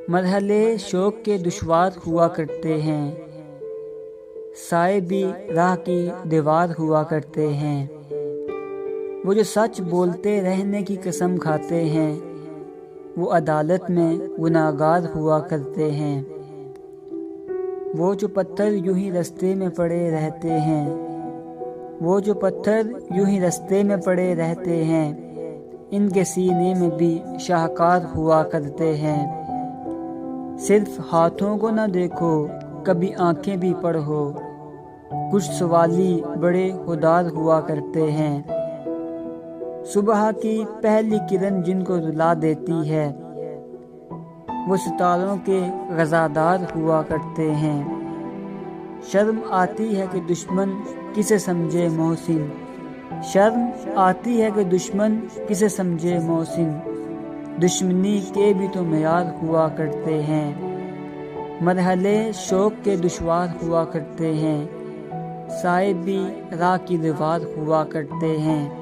मरहले शौक के दुश्वार हुआ करते हैं, साए भी राह की दीवार हुआ करते हैं। वो जो सच बोलते रहने की कसम खाते हैं, वो अदालत में गुनाहगार हुआ करते हैं। वो जो पत्थर यूं ही रास्ते में पड़े रहते हैं, वो जो पत्थर यूं ही रास्ते में पड़े रहते हैं, इनके सीने में भी शाहकार हुआ करते हैं। सिर्फ हाथों को न देखो, कभी आंखें भी पढ़ो, कुछ सवाली बड़े खुदार हुआ करते हैं। सुबह की पहली किरण जिनको रुला देती है, वो सितारों के गज़ादार हुआ करते हैं। शर्म आती है कि दुश्मन किसे समझे मोहसिन, शर्म आती है कि दुश्मन किसे समझे मोहसिन, दुश्मनी के भी तो मेयार हुआ करते हैं। मरहले शौक के दुश्वार हुआ करते हैं, साए भी राह की दीवार हुआ करते हैं।